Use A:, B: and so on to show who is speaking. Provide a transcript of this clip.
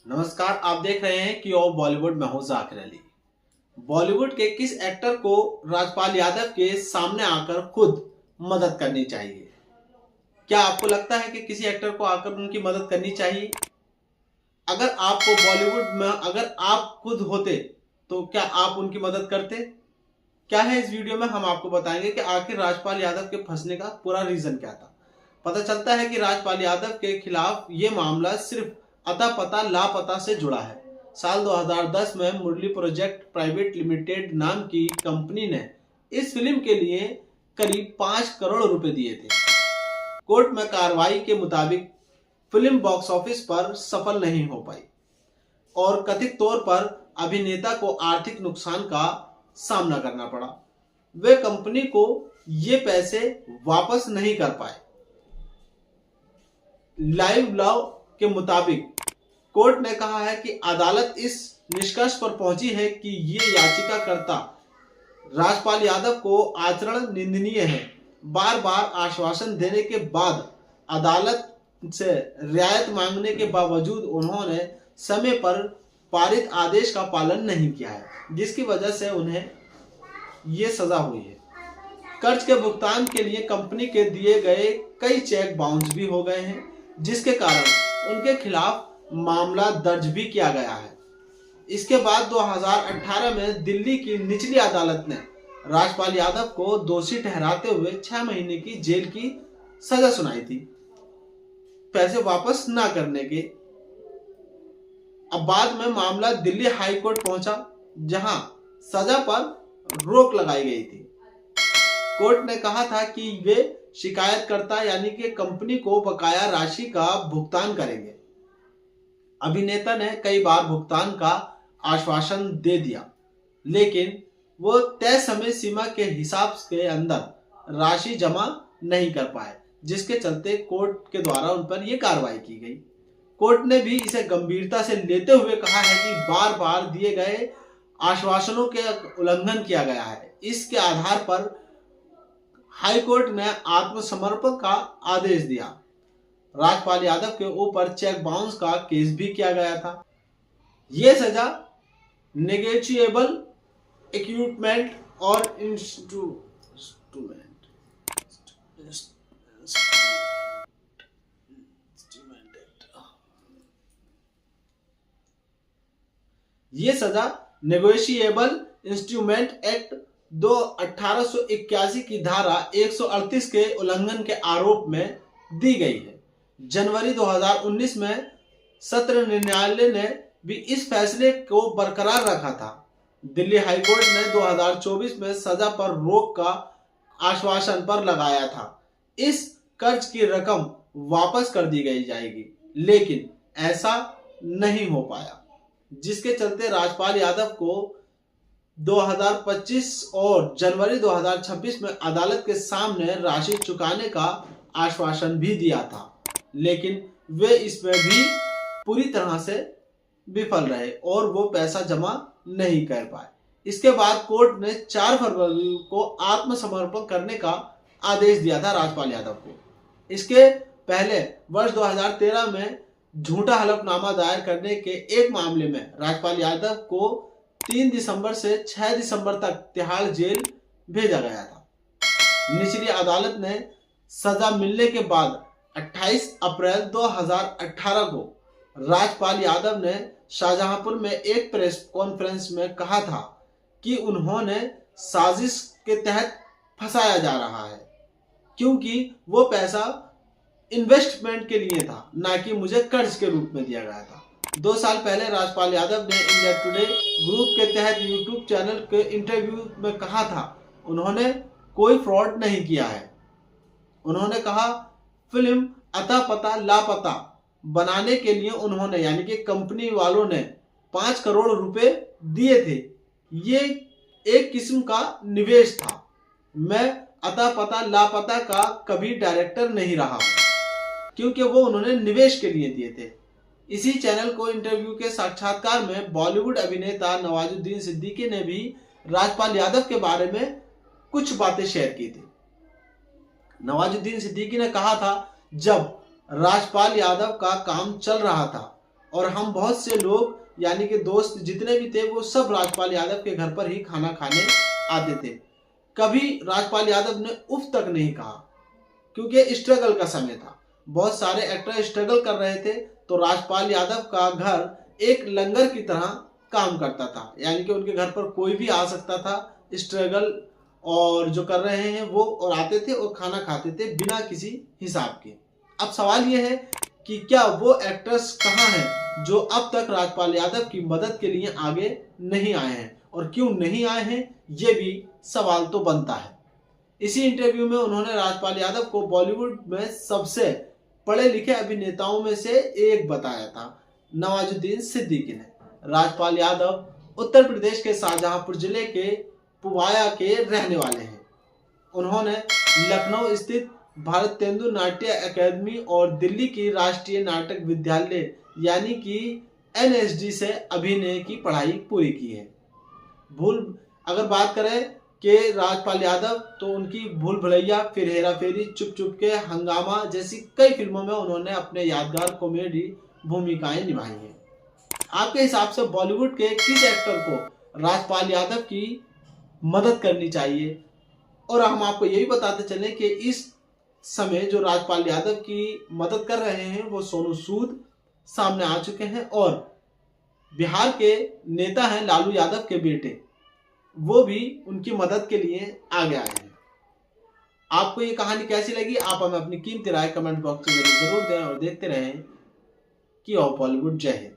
A: नमस्कार, आप देख रहे हैं कि ओ बॉलीवुड में हूं जाकिर अली। बॉलीवुड के किस एक्टर को राजपाल यादव के सामने आकर खुद मदद करनी चाहिए? क्या आपको लगता है कि किसी एक्टर को आकर उनकी मदद करनी चाहिए? अगर आपको बॉलीवुड में अगर आप खुद होते तो क्या आप उनकी मदद करते? क्या है इस वीडियो में हम आपको बताएंगे कि आखिर राजपाल यादव के फंसने का पूरा रीजन क्या था। पता चलता है कि राजपाल यादव के खिलाफ ये मामला सिर्फ अता पता लापता से जुड़ा है। साल 2010 में मुरली प्रोजेक्ट प्राइवेट लिमिटेड नाम की कंपनी ने इस फिल्म के लिए करीब 5 करोड़ रुपए दिए थे। कोर्ट में कार्रवाई के मुताबिक फिल्म बॉक्स ऑफिस पर सफल नहीं हो पाई और कथित तौर पर अभिनेता को आर्थिक नुकसान का सामना करना पड़ा। वे कंपनी को ये पैसे वापस नहीं कर पाए। लाइव लॉ के मुताबिक कोर्ट ने कहा है कि अदालत इस निष्कर्ष पर पहुंची है कि ये याचिकाकर्ता राजपाल यादव को आचरण निंदनीय है। बार बार आश्वासन देने के बाद अदालत से रियायत मांगने के बावजूद उन्होंने समय पर पारित आदेश का पालन नहीं किया है, जिसकी वजह से उन्हें ये सजा हुई है। कर्ज के भुगतान के लिए कंपनी के दिए गए कई चेक बाउंस भी हो गए हैं, जिसके कारण उनके खिलाफ मामला दर्ज भी किया गया है। इसके बाद 2018 में दिल्ली की निचली अदालत ने राजपाल यादव को दोषी ठहराते हुए 6 महीने की जेल की सजा सुनाई थी, पैसे वापस ना करने के। अब बाद में मामला दिल्ली हाई कोर्ट पहुंचा, जहां सजा पर रोक लगाई गई थी। कोर्ट ने कहा था कि वे शिकायतकर्ता यानी कि कंपनी को बकाया राशि का भुगतान करेंगे। अभिनेता ने कई बार भुगतान का आश्वासन दे दिया, लेकिन वो तय समय सीमा के हिसाब के अंदर राशि जमा नहीं कर पाए, जिसके चलते कोर्ट के द्वारा उन पर यह कार्रवाई की गई। कोर्ट ने भी इसे गंभीरता से लेते हुए कहा है कि बार बार दिए गए आश्वासनों के उल्लंघन किया गया है। इसके आधार पर हाई कोर्ट ने आत्मसमर्पण का आदेश दिया। राजपाल यादव के ऊपर चेक बाउंस का केस भी किया गया था। यह सजा नेगोशिएबल इक्विपमेंट और ये सजा नेगोशिएबल इंस्ट्रूमेंट एक्ट 1881 की धारा 138 के उल्लंघन के आरोप में दी गई है। जनवरी 2019 में सत्र न्यायालय ने भी इस फैसले को बरकरार रखा था। दिल्ली हाईकोर्ट ने 2024 में सजा पर रोक का आश्वासन पर लगाया था। इस कर्ज की रकम वापस कर दी गई जाएगी, लेकिन ऐसा नहीं हो पाया, जिसके चलते राजपाल यादव को 2025 और जनवरी 2026 में अदालत के सामने राशि चुकाने का आश्वासन भी दिया था, लेकिन वे इसमें भी पूरी तरह से विफल रहे और वो पैसा जमा नहीं कर पाए। इसके बाद कोर्ट ने 4 फरवरी को आत्मसमर्पण करने का आदेश दिया था राजपाल यादव को। इसके पहले वर्ष 2013 में झूठा हलफनामा दायर करने के एक मामले में राजपाल यादव को 3 दिसंबर से 6 दिसंबर तक तिहाड़ जेल भेजा गया था। निचली अदालत ने सजा मिलने के बाद 28 अप्रैल 2018 को राजपाल यादव ने शाहजहांपुर में एक प्रेस कॉन्फ्रेंस में कहा था कि उन्होंने साजिश के तहत फंसाया जा रहा है, क्योंकि वो पैसा इन्वेस्टमेंट के लिए था, ना कि मुझे कर्ज के रूप में दिया गया था। 2 साल पहले राजपाल यादव ने इंडिया टुडे ग्रुप के तहत यूट्यूब चैनल के इंटरव्यू में कहा था उन्होंने कोई फ्रॉड नहीं किया है। उन्होंने कहा फिल्म अता पता लापता बनाने के लिए उन्होंने यानी कि कंपनी वालों ने 5 करोड़ रुपए दिए थे। ये एक किस्म का निवेश था। मैं अता पता लापता का कभी डायरेक्टर नहीं रहा हूं, क्योंकि वो उन्होंने निवेश के लिए दिए थे। इसी चैनल को इंटरव्यू के साक्षात्कार में बॉलीवुड अभिनेता नवाजुद्दीन सिद्दीकी ने भी राजपाल यादव के बारे में कुछ बातें शेयर की थी। नवाजुद्दीन सिद्दीकी ने कहा था, जब राजपाल यादव का काम चल रहा था और हम बहुत से लोग यानी कि दोस्त जितने भी थे वो सब राजपाल यादव के घर पर ही खाना खाने आते थे। कभी राजपाल यादव ने उफ तक नहीं कहा, क्योंकि स्ट्रगल का समय था, बहुत सारे एक्टर स्ट्रगल कर रहे थे। तो राजपाल यादव का घर एक लंगर की तरह काम करता था, यानी कि उनके घर पर कोई भी आ सकता था स्ट्रगल और जो कर रहे हैं वो, और आते थे और खाना खाते थे बिना किसी हिसाब के। अब सवाल ये है कि क्या वो एक्टर्स कहाँ हैं जो अब तक राजपाल यादव की मदद के लिए आगे नहीं आए हैं, और क्यों नहीं आए हैं ये भी सवाल तो बनता है। इसी इंटरव्यू में उन्होंने राजपाल यादव को बॉलीवुड में सबसे पढ़े लिखे अभिनेताओं में से एक बताया था। नवाजुद्दीन सिद्दीकी ने। राजपाल यादव उत्तर प्रदेश के शाहजहांपुर जिले के पुवाया के रहने वाले हैं। उन्होंने लखनऊ स्थित भारतेंदु नाट्य अकादमी और दिल्ली की राष्ट्रीय नाटक विद्यालय यानी कि एनएसडी से अभिनय की पढ़ाई पूरी की है। अगर बात करें कि राजपाल यादव, तो उनकी भूल भुलैया, फिर हेरा फेरी, चुप चुप के, हंगामा जैसी कई फिल्मों में उन्होंने अपने यादगार कॉमेडी भूमिकाएं निभाई हैं। आपके हिसाब से बॉलीवुड के किस एक्टर को राजपाल यादव की मदद करनी चाहिए? और हम आपको यही बताते चले कि इस समय जो राजपाल यादव की मदद कर रहे हैं वो सोनू सूद सामने आ चुके हैं, और बिहार के नेता हैं लालू यादव के बेटे, वो भी उनकी मदद के लिए आगे आए हैं। आपको ये कहानी कैसी लगी? आप हमें अपनी कीमती राय कमेंट बॉक्स में जरूर दें और देखते रहें कि बॉलीवुड। जय हिंद।